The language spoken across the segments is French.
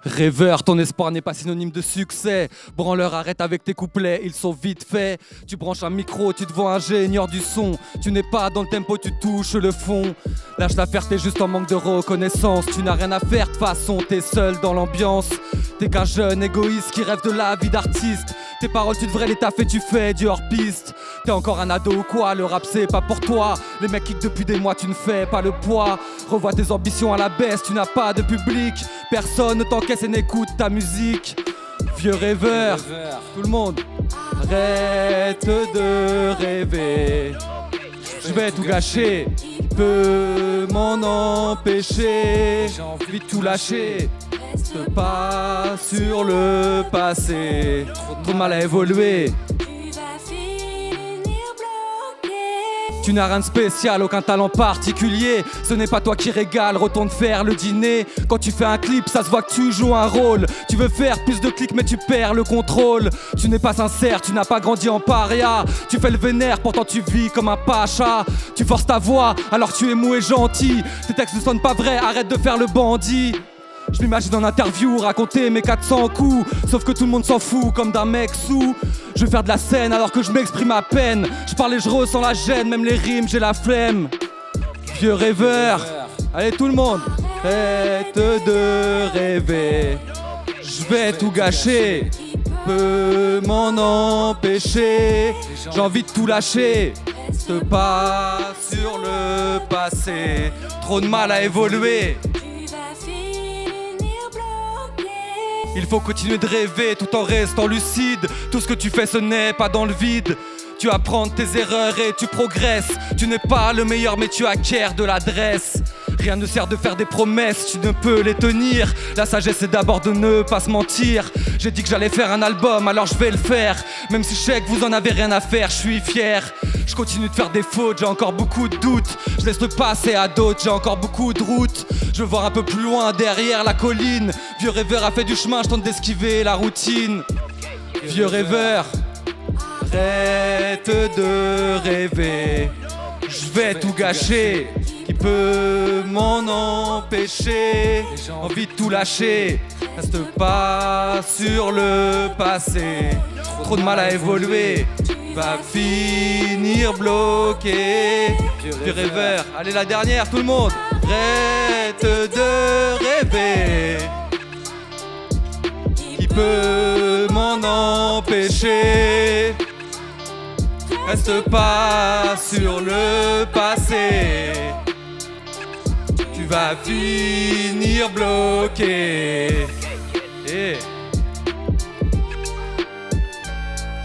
Rêveur, ton espoir n'est pas synonyme de succès. Branleur, arrête avec tes couplets, ils sont vite faits. Tu branches un micro, tu te vois ingénieur du son. Tu n'es pas dans le tempo, tu touches le fond. Lâche l'affaire, t'es juste en manque de reconnaissance. Tu n'as rien à faire, de toute façon, t'es seul dans l'ambiance. T'es qu'un jeune égoïste qui rêve de la vie d'artiste. Tes paroles, tu devrais les taffer, tu fais du hors-piste. T'es encore un ado ou quoi, le rap c'est pas pour toi. Les mecs kickent depuis des mois, tu ne fais pas le poids. Revois tes ambitions à la baisse, tu n'as pas de public. Personne ne t'encaisse et n'écoute ta musique. Vieux rêveur, tout le monde. Arrête de rêver. Je vais tout gâcher, qui peut m'en empêcher? J'ai envie de tout lâcher. Reste pas sur le passé, trop mal à évoluer. Tu n'as rien de spécial, aucun talent particulier. Ce n'est pas toi qui régale, retourne faire le dîner. Quand tu fais un clip, ça se voit que tu joues un rôle. Tu veux faire plus de clics mais tu perds le contrôle. Tu n'es pas sincère, tu n'as pas grandi en paria. Tu fais le vénère, pourtant tu vis comme un pacha. Tu forces ta voix, alors tu es mou et gentil. Tes textes ne sonnent pas vrais, arrête de faire le bandit. Je m'imagine en interview raconter mes 400 coups. Sauf que tout le monde s'en fout comme d'un mec sous. Je veux faire de la scène alors que je m'exprime à peine. Je parle et je ressens la gêne, même les rimes j'ai la flemme. Vieux rêveur, allez tout le monde. Arrête de rêver. Je vais tout gâcher, peut m'en empêcher. J'ai envie de tout lâcher. Reste pas sur le passé, trop de mal à évoluer. Il faut continuer de rêver tout en restant lucide. Tout ce que tu fais ce n'est pas dans le vide. Tu apprends tes erreurs et tu progresses. Tu n'es pas le meilleur mais tu acquiers de l'adresse. Rien ne sert de faire des promesses, tu ne peux les tenir. La sagesse c'est d'abord de ne pas se mentir. J'ai dit que j'allais faire un album, alors je vais le faire. Même si je sais que vous en avez rien à faire, je suis fier. Je continue de faire des fautes, j'ai encore beaucoup de doutes. Je laisse le passer à d'autres, j'ai encore beaucoup de routes. Je veux voir un peu plus loin, derrière la colline. Vieux rêveur a fait du chemin, je tente d'esquiver la routine. Vieux rêveur, arrête de rêver. Je vais tout gâcher, qui peut m'en empêcher? J'ai envie de tout lâcher, reste pas sur le passé. Trop de mal à évoluer, va finir bloqué. Vieux rêveur, allez la dernière tout le monde. Arrête de rêver, qui peut m'en empêcher? Reste pas sur le passé, tu vas finir bloqué.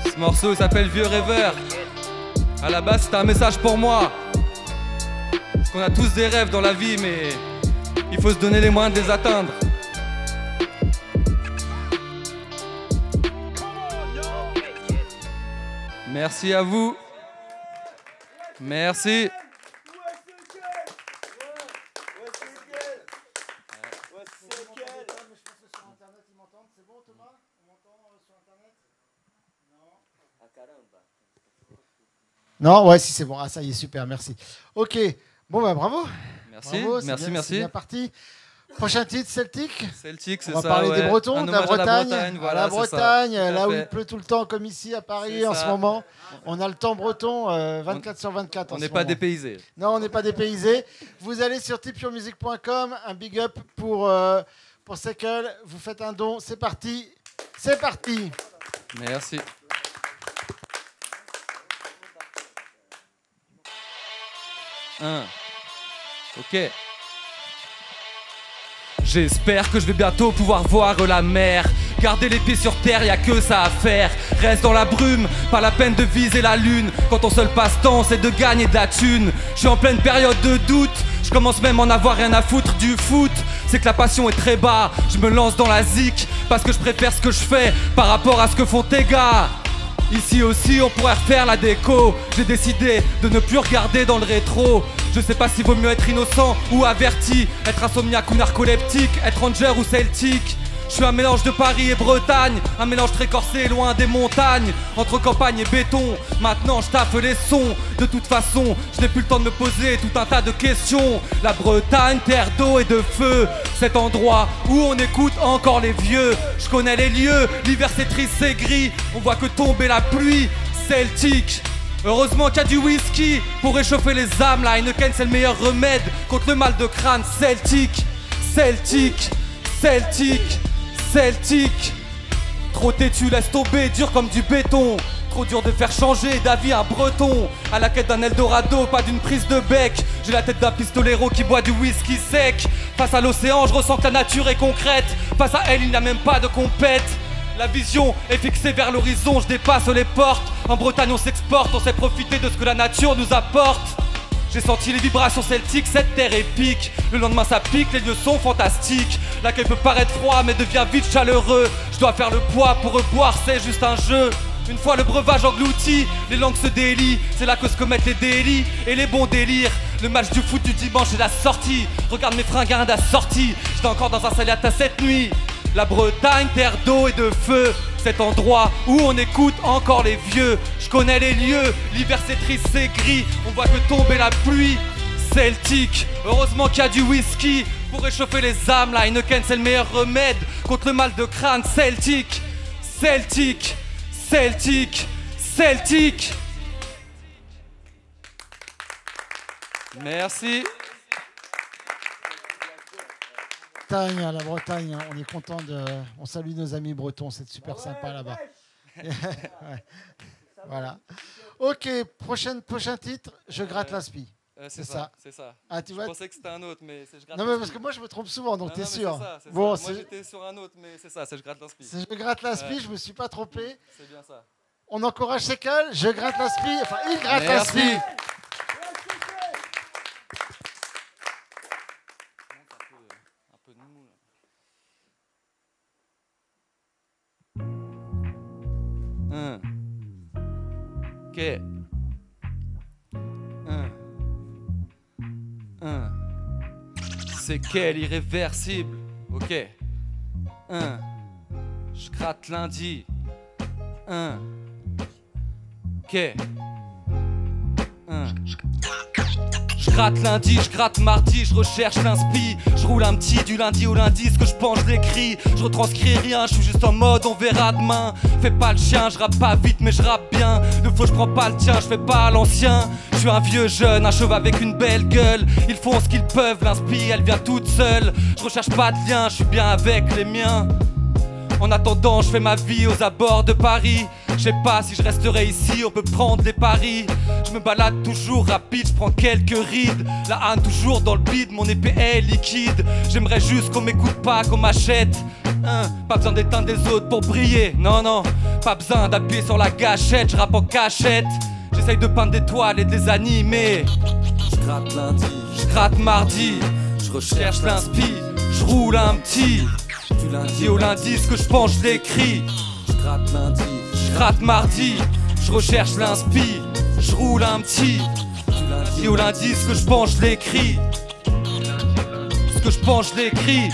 Ce morceau s'appelle Vieux rêveur. À la base c'était un message pour moi. Parce qu'on a tous des rêves dans la vie mais il faut se donner les moyens de les atteindre. Merci à vous. Merci. Non, ouais, si c'est bon. Ah, ça y est, super, merci. Ok, bon, bah bravo. Merci, bravo, merci, bien, merci. C'est bien parti. Prochain titre, Celtic. Celtic, c'est ça. On va parler ouais. des Bretons, de la Bretagne. Voilà, la Bretagne, ça. là où il pleut tout le temps, comme ici à Paris en ce moment. On a le temps breton 24 sur 24. On n'est pas dépaysés. Non, on n'est pas dépaysés. Vous allez sur tipeyourmusic.com, un big up pour Sekel. Vous faites un don, c'est parti. C'est parti. Merci. Ok. J'espère que je vais bientôt pouvoir voir la mer. Garder les pieds sur terre, y a que ça à faire. Reste dans la brume, pas la peine de viser la lune. Quand ton seul passe-temps c'est de gagner de la thune. Je suis en pleine période de doute. Je commence même à en avoir rien à foutre du foot. C'est que la passion est très bas. Je me lance dans la zik parce que je préfère ce que je fais par rapport à ce que font tes gars. Ici aussi on pourrait refaire la déco. J'ai décidé de ne plus regarder dans le rétro. Je sais pas s'il vaut mieux être innocent ou averti, être insomniaque ou narcoleptique, être ranger ou celtique. Je suis un mélange de Paris et Bretagne, un mélange très corsé loin des montagnes, entre campagne et béton. Maintenant je taffe les sons. De toute façon, je n'ai plus le temps de me poser tout un tas de questions. La Bretagne, terre d'eau et de feu, cet endroit où on écoute encore les vieux. Je connais les lieux, l'hiver c'est triste, c'est gris, on voit que tomber la pluie. Celtique, heureusement qu'il y a du whisky pour réchauffer les âmes. La Heineken c'est le meilleur remède contre le mal de crâne. Celtique, Celtique, Celtique, Celtique. Trop têtu, laisse tomber, dur comme du béton. Trop dur de faire changer d'avis un breton. À la quête d'un Eldorado, pas d'une prise de bec. J'ai la tête d'un pistolero qui boit du whisky sec. Face à l'océan, je ressens que la nature est concrète. Face à elle, il n'y a même pas de compète. La vision est fixée vers l'horizon, je dépasse les portes. En Bretagne on s'exporte, on sait profiter de ce que la nature nous apporte. J'ai senti les vibrations celtiques, cette terre épique. Le lendemain ça pique, les lieux sont fantastiques. L'accueil peut paraître froid mais devient vite chaleureux. Je dois faire le poids pour reboire, c'est juste un jeu. Une fois le breuvage englouti, les langues se délient. C'est là que se commettent les délits et les bons délires. Le match du foot du dimanche est la sortie. Regarde mes fringants d'assortie. J'étais encore dans un saliata cette nuit. La Bretagne, terre d'eau et de feu, cet endroit où on écoute encore les vieux. Je connais les lieux, l'hiver c'est triste, c'est gris, on voit que tomber la pluie. Celtique, heureusement qu'il y a du whisky pour réchauffer les âmes. La Heineken c'est le meilleur remède contre le mal de crâne. Celtique, Celtique, Celtique, Celtique. Merci. La Bretagne, on est content de... On salue nos amis bretons, c'est super sympa là-bas. Ouais. Voilà. Ok, prochain titre, je gratte l'inspi. C'est ça. C'est ça. Ah, tu vois, je pensais que c'était un autre, mais c'est je gratte l'inspi. Non, mais parce que moi je me trompe souvent, donc t'es sûr. C'est bon, ça. Moi j'étais sur un autre, mais c'est ça, c'est je gratte l'inspi. C'est je gratte l'inspi, je me suis pas trompé. C'est bien ça. On encourage Sekel, je gratte l'inspi, enfin il gratte l'inspi. Ok. C'est quel irréversible. Ok. Je gratte lundi. Ok. Je gratte lundi, je gratte mardi, je recherche l'inspi. Je roule un petit du lundi au lundi, ce que je pense je l'écris. Je retranscris rien, je suis juste en mode on verra demain. Fais pas le chien, je rappe pas vite mais je rappe bien. De faux je prends pas le tien, je fais pas l'ancien. Je suis un vieux jeune, un chauve avec une belle gueule. Ils font ce qu'ils peuvent, l'inspi elle vient toute seule. Je recherche pas de lien, je suis bien avec les miens. En attendant, je fais ma vie aux abords de Paris. Je sais pas si je resterai ici, on peut prendre des paris. Je me balade toujours rapide, je prends quelques rides. La Hanne toujours dans le bide, mon épée est liquide. J'aimerais juste qu'on m'écoute pas, qu'on m'achète. Pas besoin d'éteindre des autres pour briller, non. Pas besoin d'appuyer sur la gâchette, je rappe en cachette. J'essaye de peindre des toiles et de les animer. Je gratte lundi, je gratte mardi, je recherche l'inspi, je roule un petit. du lundi Dis au lundi ce que je pense, je l'écris. je gratte lundi, Je gratte mardi, je recherche l'inspi, je roule un petit. du lundi Dis au lundi ce que je pense, je l'écris. Ce que je pense, je l'écris.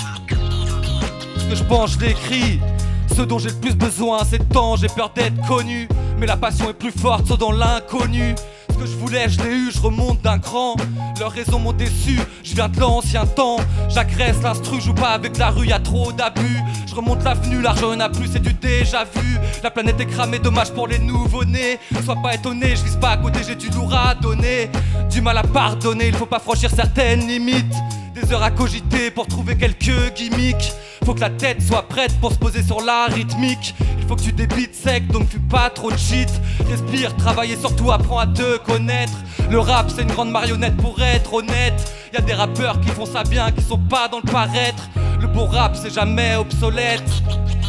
Ce que je pense, je l'écris. Ce dont j'ai le plus besoin, c'est de temps, j'ai peur d'être connu. Mais la passion est plus forte, sauf dans l'inconnu. Ce que je voulais, je l'ai eu, je remonte d'un cran. Leurs raisons m'ont déçu, je viens de l'ancien temps. J'agresse l'instru, joue pas avec la rue, y'a trop d'abus. Je remonte l'avenue, l'argent y'en a plus, c'est du déjà vu. La planète est cramée, dommage pour les nouveau-nés. Sois pas étonné, je vise pas à côté, j'ai du lourd à donner. Du mal à pardonner, il faut pas franchir certaines limites. Des heures à cogiter pour trouver quelques gimmicks. Faut que la tête soit prête pour se poser sur la rythmique. Il faut que tu débites sec, donc fume pas trop de shit. Respire, travaille et surtout apprends à te connaître. Le rap c'est une grande marionnette pour être honnête. Y'a des rappeurs qui font ça bien, qui sont pas dans le paraître. Le bon rap c'est jamais obsolète.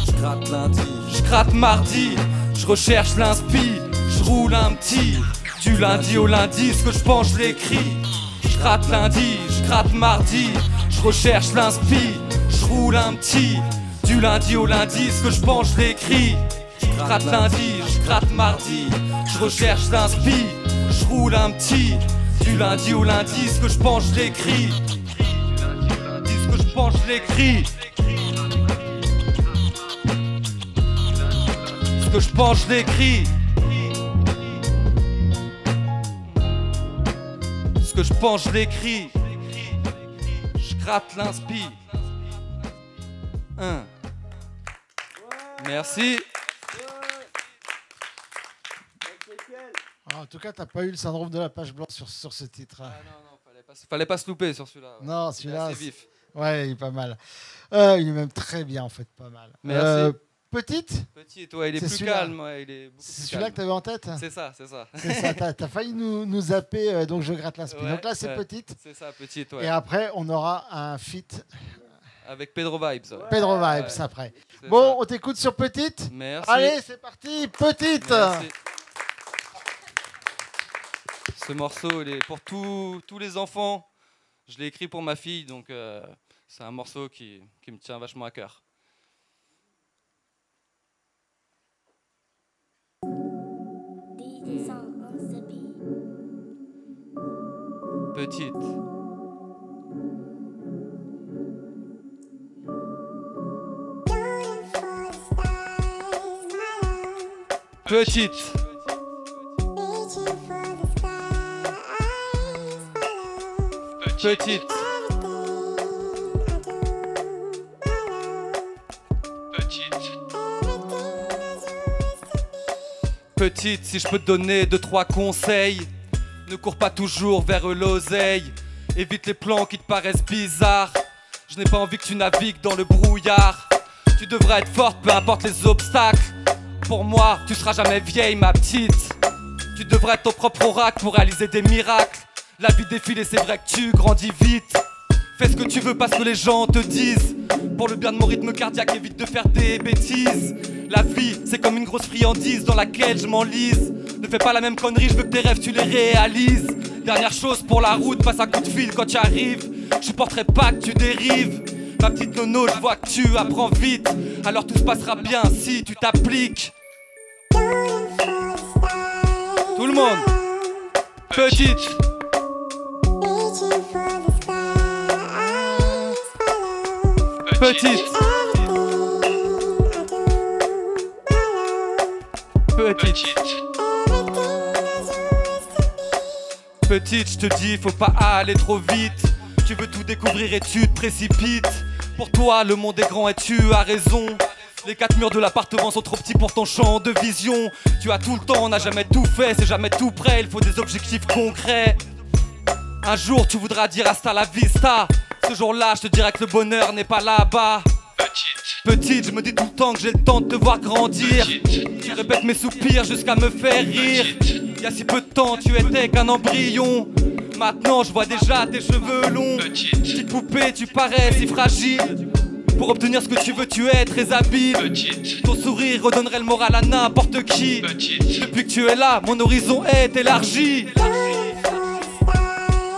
je gratte lundi, Je gratte mardi, je recherche l'inspi, je roule un petit. Du lundi au lundi, ce que je pense je l'écris. Je gratte lundi, je gratte mardi, je recherche l'inspi, je roule un petit. Du lundi au lundi, ce que je pense je l'écris. Je gratte lundi, je gratte mardi, je recherche l'inspi, je roule un petit. Du lundi au lundi, ce que je pense je l'écris. Ce que je pense je l'écris. Ce que je pense, je l'écris. Ce que je pense, je l'écris. Je gratte l'inspi. Merci. En tout cas, t'as pas eu le syndrome de la page blanche sur ce titre. Ah non, fallait pas se louper sur celui-là. Ouais. Non, celui-là, c'est vif. Ouais, il est pas mal. Il est même très bien, en fait, pas mal. Merci. Petite. Petite, ouais, il est C'est plus celui-là. calme. Ouais, il est beaucoup C'est plus celui-là que calme. tu avais en tête. C'est ça, c'est ça. C'est ça, t'as failli nous zapper, donc je gratte l'inspi. Ouais, Donc là, c'est ouais. petite. C'est ça, petite, ouais. Et après, on aura un feat Avec Pedro Vibes. Ouais. Pedro Vibes Ouais. après. C'est Bon, ça. on t'écoute sur petite. Merci. Allez, c'est parti, petite. Merci. Ce morceau, il est pour tous les enfants. Je l'ai écrit pour ma fille, donc c'est un morceau qui me tient vachement à cœur. Petite. Petite. Petite. Petite, si je peux te donner 2-3 conseils, ne cours pas toujours vers l'oseille. Évite les plans qui te paraissent bizarres. Je n'ai pas envie que tu navigues dans le brouillard. Tu devrais être forte, peu importe les obstacles. Pour moi, tu seras jamais vieille, ma petite. Tu devrais être ton propre oracle pour réaliser des miracles. La vie défile et c'est vrai que tu grandis vite. Fais ce que tu veux parce que les gens te disent. Pour le bien de mon rythme cardiaque, évite de faire des bêtises. La vie, c'est comme une grosse friandise dans laquelle je m'enlise. Ne fais pas la même connerie, je veux que tes rêves tu les réalises. Dernière chose pour la route, passe un coup de fil quand tu arrives. Je supporterai pas que tu dérives. Ma petite nono, je vois que tu apprends vite. Alors tout se passera bien si tu t'appliques. Tout le monde. Petite. Petite. Petite. Petite, je te dis, faut pas aller trop vite. Tu veux tout découvrir et tu te précipites. Pour toi, le monde est grand et tu as raison. Les 4 murs de l'appartement sont trop petits pour ton champ de vision. Tu as tout le temps, on n'a jamais tout fait, c'est jamais tout prêt. Il faut des objectifs concrets. Un jour, tu voudras dire hasta la vista. Ce jour-là, je te dirai que le bonheur n'est pas là-bas. Petite, je me dis tout le temps que j'ai le temps de te voir grandir. Tu répètes mes soupirs jusqu'à me faire rire. Il y a si peu de temps, tu étais qu'un embryon. Maintenant, je vois déjà tes cheveux longs. Petite poupée, tu parais si fragile. Pour obtenir ce que tu veux, tu es très habile. Ton sourire redonnerait le moral à n'importe qui. Depuis que tu es là, mon horizon est élargi.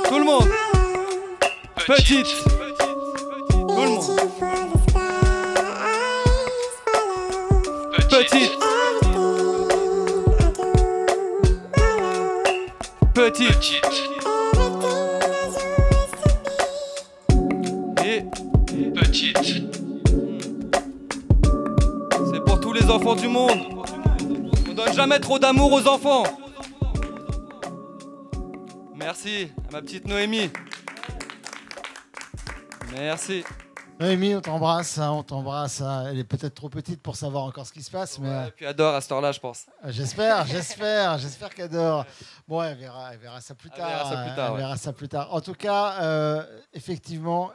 Tout le monde. Petite. Tout le monde. Petite. Petite. Et petite. C'est pour tous les enfants du monde. On donne jamais trop d'amour aux enfants. Merci à ma petite Noémie. Merci. Noémie, on t'embrasse, hein, on t'embrasse. Hein. Elle est peut-être trop petite pour savoir encore ce qui se passe, mais Ouais, et puis adore à cette heure-là, je pense. j'espère qu'elle adore. Bon, elle verra ça plus tard. Elle verra ça plus tard, Elle ouais. verra ça plus tard. En tout cas, effectivement,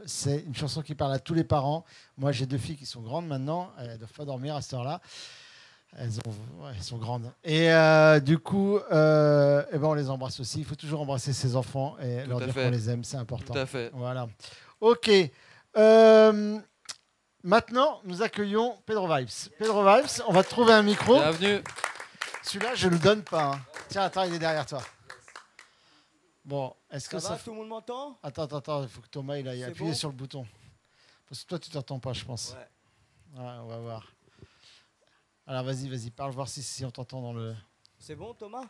c'est une chanson qui parle à tous les parents. Moi, j'ai 2 filles qui sont grandes maintenant. Elles ne doivent pas dormir à cette heure-là. Elles sont grandes. Et du coup, eh ben, on les embrasse aussi. Il faut toujours embrasser ses enfants et leur à dire fait. qu'on les aime. C'est important. Tout à fait. Voilà. Ok. Maintenant, nous accueillons Pedro Vibes. Pedro Vibes, on va te trouver un micro. Bienvenue. Celui-là, je ne le donne pas. Hein. Tiens, attends, il est derrière toi. Bon, est-ce que Ça ça... va, tout le monde m'entend? Attends, il faut que Thomas il aille C'est appuyer bon sur le bouton. Parce que toi, tu t'entends pas, je pense. Ouais. Ouais, on va voir. Alors, vas-y, parle, voir si on t'entend dans le... C'est bon, Thomas?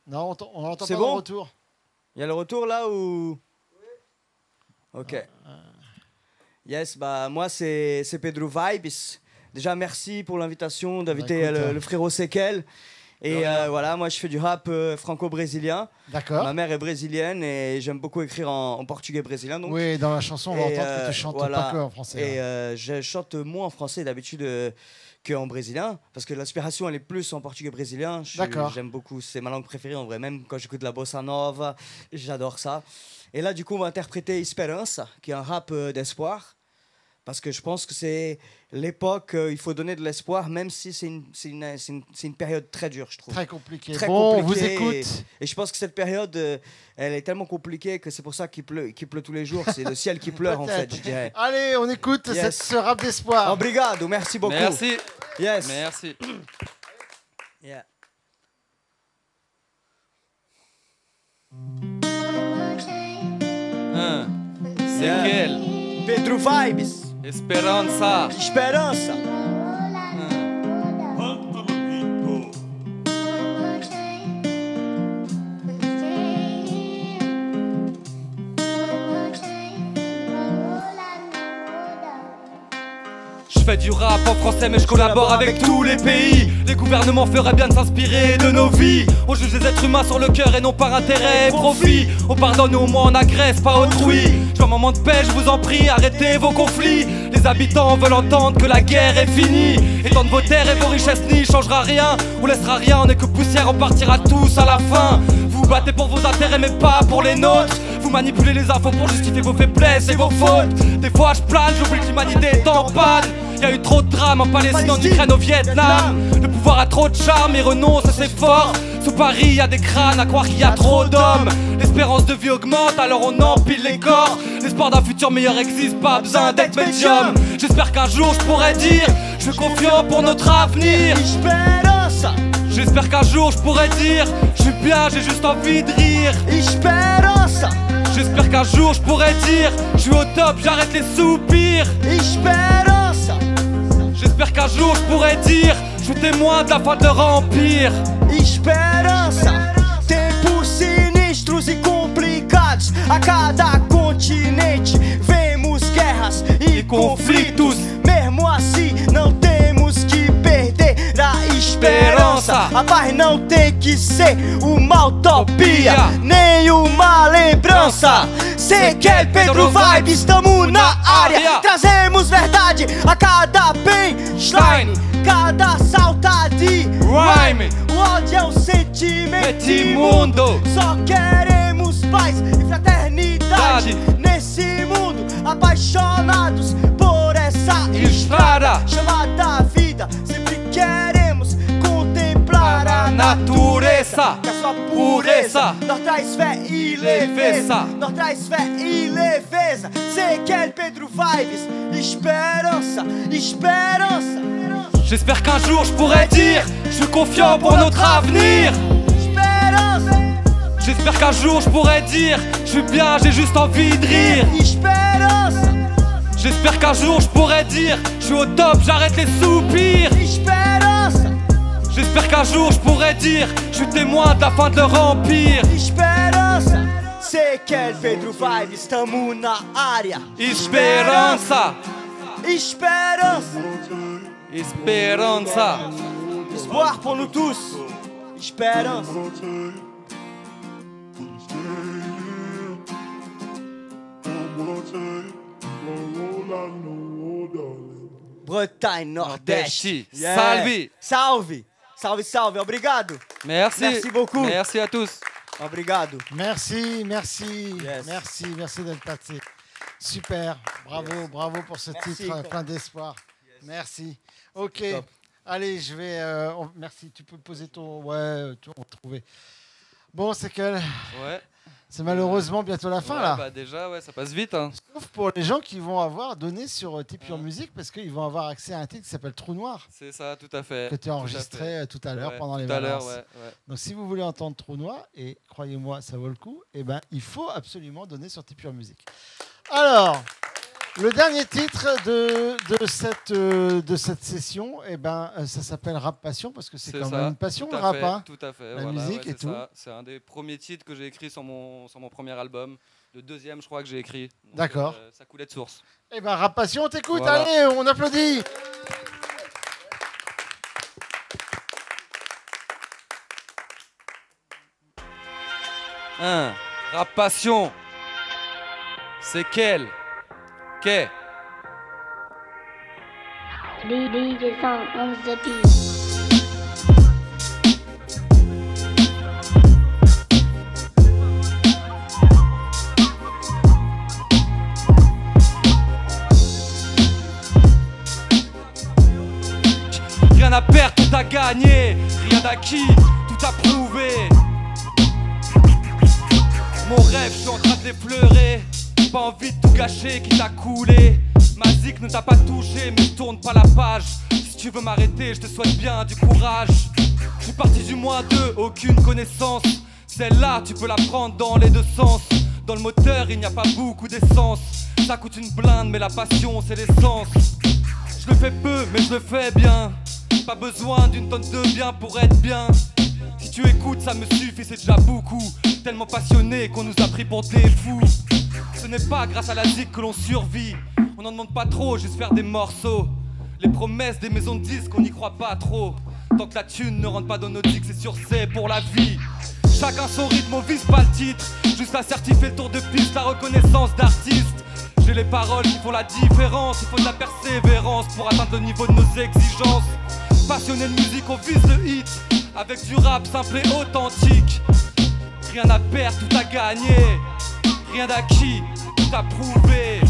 Non, on n'entend C'est pas dans bon le retour. Il y a le retour là ou? Ok. Yes, bah moi c'est Pedro Vibes. Déjà, merci pour l'invitation d'inviter Bah, écoute, le frérot Sekel. Et De rien. voilà, moi je fais du rap franco-brésilien. D'accord. Ma mère est brésilienne et j'aime beaucoup écrire en portugais brésilien. Donc. Oui, dans la chanson, on va Et, entendre que tu chantes voilà. pas que en français. Et hein. je chante moins en français d'habitude qu'en brésilien, parce que l'inspiration elle est plus en portugais brésilien. D'accord. J'aime beaucoup, c'est ma langue préférée en vrai, même quand j'écoute la bossa nova, j'adore ça. Et là du coup on va interpréter Esperança, qui est un rap d'espoir, parce que je pense que c'est l'époque, il faut donner de l'espoir, même si c'est une période très dure, je trouve. Très compliqué. Très Bon, on vous compliqué écoute. Et je pense que cette période, elle est tellement compliquée que c'est pour ça qu'il pleut tous les jours. C'est le ciel qui pleure en fait, je dirais. Allez, on écoute Yes. ce rap d'espoir. Obrigado, merci beaucoup. Merci. Yes. Merci. Yeah. C'est Yeah. quel Pedro Vibes, Esperança. Esperança. Je fais du rap en français mais je collabore avec tous les pays. Les gouvernements feraient bien de s'inspirer de nos vies. On juge les êtres humains sur le cœur et non par intérêt et profit. On pardonne au moins on agresse, pas autrui. Je veux un moment de paix, je vous en prie, arrêtez vos conflits. Les habitants veulent entendre que la guerre est finie. Étendre vos terres et vos richesses n'y changera rien. On laissera rien, on n'est que poussière, on partira tous à la fin. Vous battez pour vos intérêts mais pas pour les nôtres. Vous manipulez les infos pour justifier vos faiblesses et vos fautes. Des fois je plane, j'oublie que l'humanité est en panne. Y a eu trop de drames en Palestine, en Ukraine, au Vietnam. Le pouvoir a trop de charme et renonce à ses forces. Sous Paris y a des crânes à croire qu'il y a trop d'hommes. L'espérance de vie augmente alors on empile les corps. L'espoir d'un futur meilleur existe, pas besoin d'être médium. J'espère qu'un jour je pourrai dire je suis confiant pour notre avenir. Esperança, J'espère qu'un jour je pourrai dire je suis bien, j'ai juste envie de rire. Esperança, J'espère qu'un jour je pourrai dire je suis au top, j'arrête les soupirs. Esperança, J'espère qu'un jour je pourrai dire je suis témoin de la fin de leur empire. Esperança. Tempos sinistros e complicados a cada continente. Vemos guerras e conflitos. Mesmo assim, não temos que perder a esperança. A paz não tem que ser uma utopia, nem uma lembrança. Sequel, Pedro Vibe, estamos na área. Trazemos verdade a cada punchline, cada saudade. Rhyme, O ódio é um sentimento Metimundo. Só queremos paz e fraternidade nesse mundo, apaixonados por essa Estrada. estrada chamada vida. Sempre queremos contemplar a natureza. que a sua pureza Pureza. nós traz fé e leveza. Leveza. Nós traz fé e leveza. Sequel, Pedro Vibes, esperança, esperança. J'espère qu'un jour je pourrai dire je suis confiant pour notre avenir. Esperança, J'espère qu'un jour je pourrai dire je suis bien, j'ai juste envie de rire. esperança, J'espère qu'un jour je pourrai dire je suis au top, j'arrête les soupirs. esperança, J'espère qu'un jour je pourrai dire je suis témoin de la fin de leur empire. esperança. Sequel, Pedro Vibe, estamos na área. Esperança, Esperança, Esperança. espoir pour nous tous. Esperança. Bretagne, Nordeste. Nordeste. Salve. Salve. Salve, salve. Obrigado. Merci. Merci beaucoup. Merci à tous. Obrigado. Merci, merci, Yes. merci d'être passé. Super, bravo, bravo pour ce Merci, titre quoi. plein d'espoir. Merci. Ok, Top. allez, je vais. Merci, tu peux poser ton. Ouais, on va trouver. Bon, c'est que Ouais. c'est malheureusement bientôt la fin Ouais, là. bah déjà, ouais, ça passe vite. Hein. Sauf pour les gens qui vont avoir donné sur Tipeee en musique parce qu'ils vont avoir accès à un titre qui s'appelle Trou Noir C'est ça, tout à fait. que tu as enregistré tout à l'heure Ouais, pendant les tout à l'heure, vacances. ouais. Donc si vous voulez entendre Trou Noir, et croyez-moi, ça vaut le coup, eh ben, il faut absolument donner sur Tipeee en musique. Alors, le dernier titre de cette session, eh ben, ça s'appelle Rap Passion parce que c'est quand ça, même une passion tout le à rap. fait, Hein. tout à fait. La Voilà, musique ouais, et c'est tout. ça. C'est un des premiers titres que j'ai écrit sur mon premier album. Le deuxième, je crois que j'ai écrit. Donc, D'accord. ça coulait de source. Eh ben, Rap Passion, on t'écoute, Voilà. allez, on applaudit. Rap passion. C'est quel? Qu'est? DJ Song on the beat. Rien à perdre, tout à gagner. Rien d'acquis, tout à prouver. Mon rêve, je suis en train de l'effleurer. Pas envie de tout gâcher, qui t'a coulé. Ma zik ne t'a pas touché, mais je tourne pas la page. Si tu veux m'arrêter, je te souhaite bien du courage. Je suis parti du -2, aucune connaissance. Celle-là, tu peux la prendre dans les deux sens. Dans le moteur, il n'y a pas beaucoup d'essence. Ça coûte une blinde, mais la passion, c'est l'essence. Je le fais peu, mais je le fais bien. Pas besoin d'une tonne de bien pour être bien. Si tu écoutes, ça me suffit, c'est déjà beaucoup. Tellement passionné qu'on nous a pris pour des fous. Ce n'est pas grâce à la zik que l'on survit. On n'en demande pas trop, juste faire des morceaux. Les promesses des maisons de disques, on n'y croit pas trop. Tant que la thune ne rentre pas dans nos dicks, c'est sûr, c'est pour la vie. Chacun son rythme, on vise pas le titre. Juste à certifier le tour de piste, la reconnaissance d'artiste. J'ai les paroles qui font la différence. Il faut de la persévérance pour atteindre le niveau de nos exigences. Passionné de musique, on vise le hit. Avec du rap simple et authentique. Rien à perdre, tout à gagner. Rien d'acquis, tout à prouver.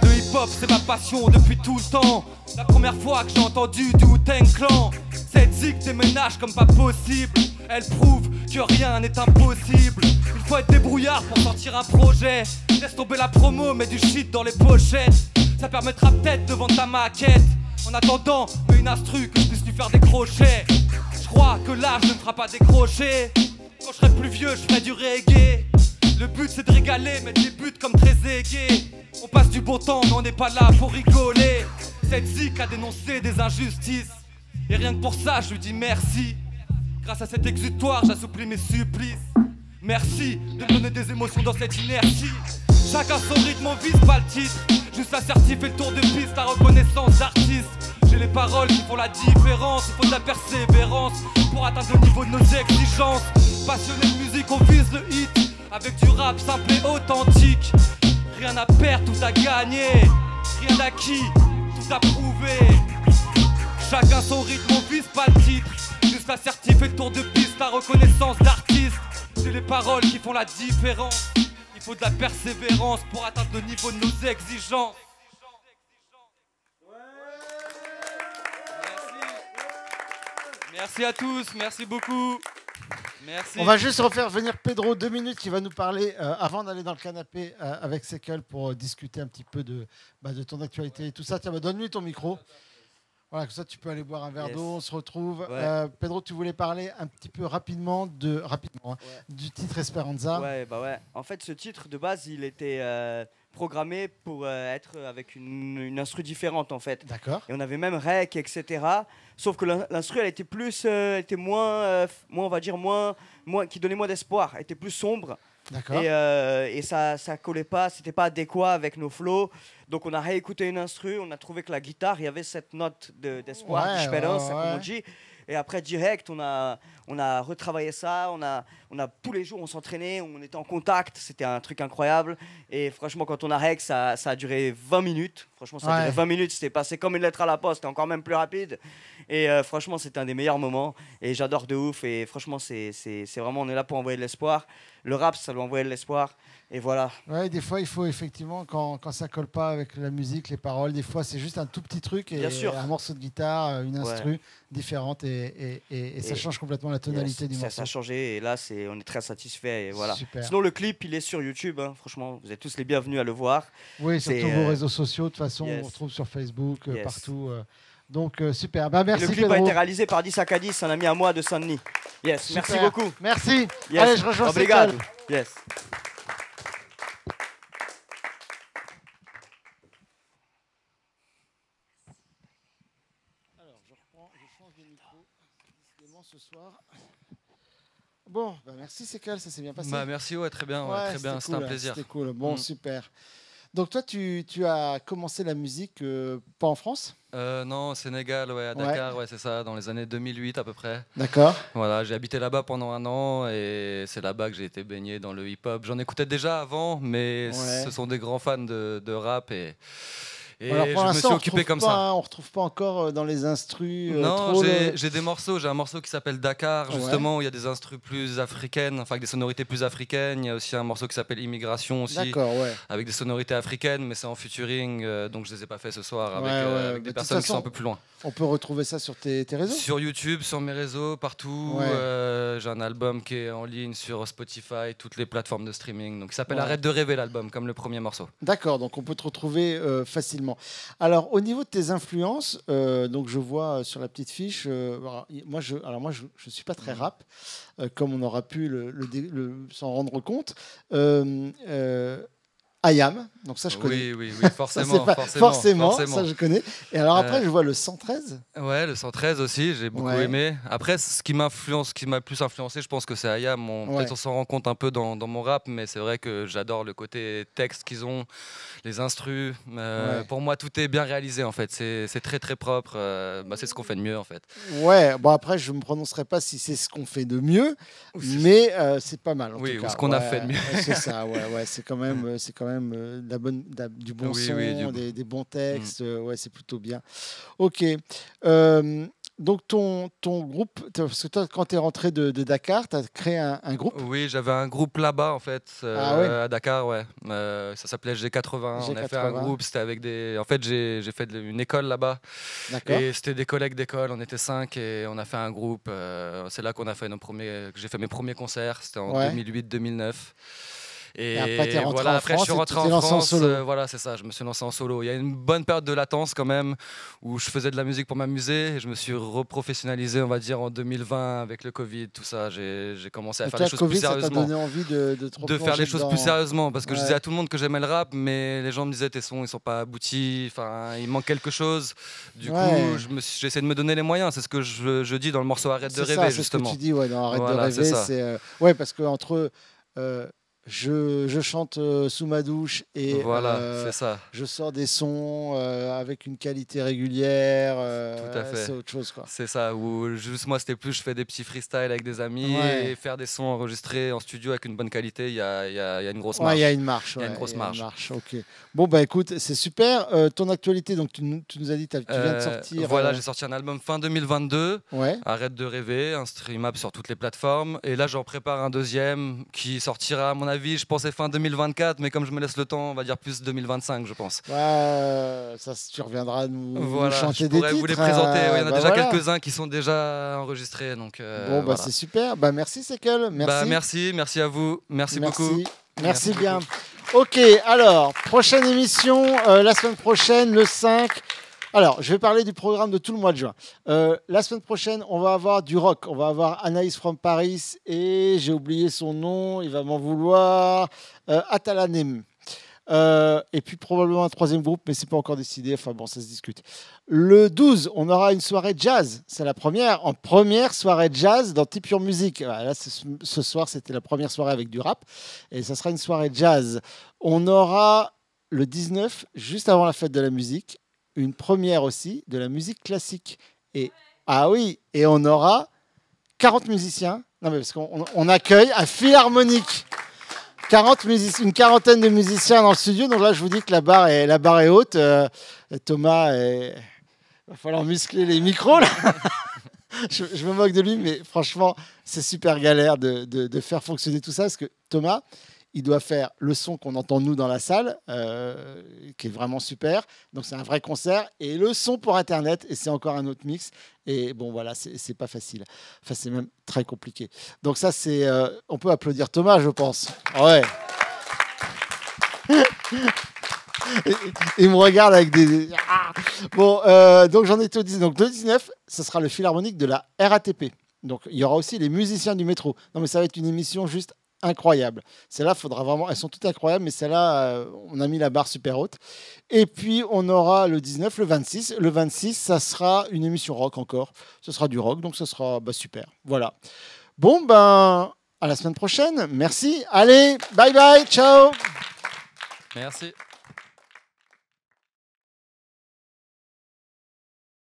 Le hip-hop, c'est ma passion depuis tout le temps. La première fois que j'ai entendu du Wu-Tang Clan. Cette zik déménage comme pas possible. Elle prouve que rien n'est impossible. Il faut être débrouillard pour sortir un projet. Laisse tomber la promo, mets du shit dans les pochettes. Ça permettra peut-être de vendre ta maquette. En attendant, mets une instru que je puisse lui faire des crochets. Je crois que l'âge ne me fera pas décrocher. Quand je serai plus vieux, je ferai du reggae. Le but c'est de régaler, mettre des buts comme très aigués. On passe du bon temps, mais on n'est pas là pour rigoler. Cette zik a dénoncé des injustices. Et rien que pour ça, je lui dis merci. Grâce à cet exutoire, j'assouplis mes supplices. Merci de me donner des émotions dans cette inertie. Chacun son rythme, on vise pas le titre. Juste à certifier le tour de piste, la reconnaissance d'artiste. J'ai les paroles qui font la différence. Il faut de la persévérance pour atteindre le niveau de nos exigences. Passionné de musique, on vise le hit. Avec du rap simple et authentique. Rien à perdre, tout à gagner. Rien d'acquis, tout à prouver. Chacun son rythme, on vise pas le titre. Juste à certifier le tour de piste, la reconnaissance d'artiste. C'est les paroles qui font la différence. Il faut de la persévérance pour atteindre le niveau de nos exigences. Merci à tous, merci beaucoup. Merci. On va juste refaire venir Pedro 2 minutes qui va nous parler avant d'aller dans le canapé avec Sekel pour discuter un petit peu de ton actualité et tout ça. Tiens, donne-lui ton micro. Voilà, comme ça tu peux aller boire un verre d'eau, on se retrouve. Ouais. Pedro, tu voulais parler un petit peu rapidement du titre Esperanza. Ouais. En fait, ce titre de base, il était programmé pour être avec une instru différente en fait. D'accord. Et on avait même rec, etc. Sauf que l'instru, elle était plus, était moins, on va dire moins, qui donnait moins d'espoir. Elle était plus sombre. D'accord. Et ça collait pas, c'était pas adéquat avec nos flows. Donc on a réécouté une instru, on a trouvé que la guitare, il y avait cette note d'espoir, d'espérance, comme on dit. Et après direct, on a retravaillé ça, on a tous les jours on s'entraînait, on était en contact, c'était un truc incroyable. Et franchement, quand on a rec, ça a duré 20 minutes. Franchement, ça a duré 20 minutes, c'était passé comme une lettre à la poste, c'était encore même plus rapide. Et franchement, c'était un des meilleurs moments. Et j'adore de ouf. Et franchement, c'est vraiment, on est là pour envoyer de l'espoir. Le rap, ça doit envoyer de l'espoir. Et voilà. Ouais, des fois, il faut effectivement, quand ça colle pas avec la musique, les paroles, des fois, c'est juste un tout petit truc et un morceau de guitare, une instru différente et ça change complètement la tonalité du morceau. Ça a changé et là, on est très satisfait. Et voilà. Super. Sinon, le clip, il est sur YouTube. Hein. Franchement, vous êtes tous les bienvenus à le voir. Oui, sur tous vos réseaux sociaux. De toute façon, on vous retrouve sur Facebook, partout. Donc, super. Merci, le clip Pedro. a été réalisé par 10 à 10, un ami à moi de Saint-Denis. Yes, super. Merci beaucoup. Merci. Yes. Allez, je rejoins Obrigado. Sekel. Yes. Alors, je change de micro, décidément, ce soir. Bon, merci Sekel, ça s'est bien passé. Merci, très bien, très bien, c'était un plaisir. C'était cool, bon, super. Donc toi, tu as commencé la musique pas en France? Non, au Sénégal, ouais, à Dakar, ouais, c'est ça, dans les années 2008 à peu près. D'accord. Voilà, j'ai habité là-bas pendant 1 an et c'est là-bas que j'ai été baigné dans le hip-hop. J'en écoutais déjà avant, mais ce sont des grands fans de rap et Alors, pour je me suis occupé comme ça. On retrouve pas encore dans les instrus. Non, j'ai des morceaux. J'ai un morceau qui s'appelle Dakar, justement, où il y a des instrus plus africaines, enfin avec des sonorités plus africaines. Il y a aussi un morceau qui s'appelle Immigration aussi, avec des sonorités africaines, mais c'est en featuring, donc je les ai pas fait ce soir avec des personnes qui sont un peu plus loin. On peut retrouver ça sur tes réseaux? Sur YouTube, sur mes réseaux, partout. J'ai un album qui est en ligne sur Spotify, toutes les plateformes de streaming. Donc il s'appelle Arrête de rêver l'album, comme le premier morceau. D'accord, donc on peut te retrouver facilement. Alors au niveau de tes influences, donc je vois sur la petite fiche, moi je suis pas très rap, comme on aura pu s'en rendre compte. IAM, donc ça je connais. Oui, forcément, ça je connais. Et alors après je vois le 113. Ouais, le 113 aussi, j'ai beaucoup aimé. Après, ce qui m'a plus influencé, je pense que c'est IAM. Peut-être on s'en rend compte un peu dans mon rap, mais c'est vrai que j'adore le côté texte qu'ils ont, les instrus. Pour moi, tout est bien réalisé en fait. C'est très très propre. C'est ce qu'on fait de mieux en fait. Ouais, bon après je me prononcerai pas si c'est ce qu'on fait de mieux, mais c'est pas mal en tout cas. Ou ce qu'on a fait de mieux. C'est ça, c'est quand même du bon son, des bons textes, c'est plutôt bien. Ok. Donc ton groupe, parce que toi quand tu es rentré de Dakar, tu as créé un groupe? Oui, j'avais un groupe là-bas en fait, à Dakar, ça s'appelait G80. On a fait un groupe, c'était avec des... En fait j'ai fait une école là-bas. Et c'était des collègues d'école, on était 5 et on a fait un groupe. C'est là qu'on a fait j'ai fait mes premiers concerts, c'était en 2008-2009. Et après, après je suis rentré en France. Voilà, c'est ça, je me suis lancé en solo. Il y a une bonne période de latence quand même, où je faisais de la musique pour m'amuser. Et je me suis reprofessionnalisé, on va dire, en 2020 avec le Covid, tout ça. J'ai commencé à faire les choses plus sérieusement. Ça t'a donné envie de faire les choses plus sérieusement, parce que je disais à tout le monde que j'aimais le rap, mais les gens me disaient tes sons, ils sont pas aboutis, enfin, il manque quelque chose. Du coup, j'ai essayé de me donner les moyens. C'est ce que je dis dans le morceau Arrête de rêver, justement. C'est ce que tu dis, dans Arrête de rêver. C'est parce que entre je chante sous ma douche et c'est ça. Je sors des sons avec une qualité régulière. Tout à fait. C'est autre chose, quoi. C'est ça. Ou juste moi, c'était plus je fais des petits freestyles avec des amis et faire des sons enregistrés en studio avec une bonne qualité. Il y a une grosse marge. Il y a une marge. Il y a une grosse marge. Ok. Bon bah écoute, c'est super. Ton actualité, donc tu nous as dit, tu viens de sortir. Voilà, j'ai sorti un album fin 2022. Arrête de rêver, un streamable sur toutes les plateformes. Et là, j'en prépare un deuxième qui sortira à mon avis. Je pensais fin 2024, mais comme je me laisse le temps, on va dire plus 2025, je pense. Ça, tu reviendras nous chanter des titres. Je pourrais vous les présenter. Il y en a déjà quelques-uns qui sont déjà enregistrés. Donc, c'est super. Merci Sekel. Merci. Merci à vous. Merci beaucoup. Merci bien. Ok, alors, prochaine émission, la semaine prochaine, le 5. Alors, je vais parler du programme de tout le mois de juin. La semaine prochaine, on va avoir du rock. On va avoir Anaïs from Paris et j'ai oublié son nom, il va m'en vouloir. Atalanem. Et puis probablement un troisième groupe, mais c'est pas encore décidé. Enfin bon, ça se discute. Le 12, on aura une soirée jazz. C'est la première soirée jazz dans Tipure Music. Là, ce soir, c'était la première soirée avec du rap. Et ça sera une soirée jazz. On aura le 19, juste avant la fête de la musique, une première aussi de la musique classique. Et on aura 40 musiciens. Non, mais parce qu'on accueille un philharmonique. Une quarantaine de musiciens dans le studio. Donc là, je vous dis que la barre est haute. Thomas, il va falloir muscler les micros là. je me moque de lui, mais franchement, c'est super galère de faire fonctionner tout ça. Parce que Thomas, il doit faire le son qu'on entend nous dans la salle, qui est vraiment super. Donc c'est un vrai concert. Et le son pour Internet, et c'est encore un autre mix. Et bon, voilà, c'est pas facile. Enfin, c'est même très compliqué. Donc ça, on peut applaudir Thomas, je pense. Ouais. Il me regarde avec des... Bon, donc j'en étais au 19. Donc le 19, ce sera le philharmonique de la RATP. Donc il y aura aussi les musiciens du métro. Non, mais ça va être une émission juste incroyable. Celle-là, faudra vraiment... Elles sont toutes incroyables, mais celle-là, on a mis la barre super haute. Et puis, on aura le 19, le 26. Le 26, ça sera une émission rock encore. Ce sera du rock, donc ce sera super. Voilà. Bon, à la semaine prochaine. Merci. Allez, bye bye, ciao. Merci.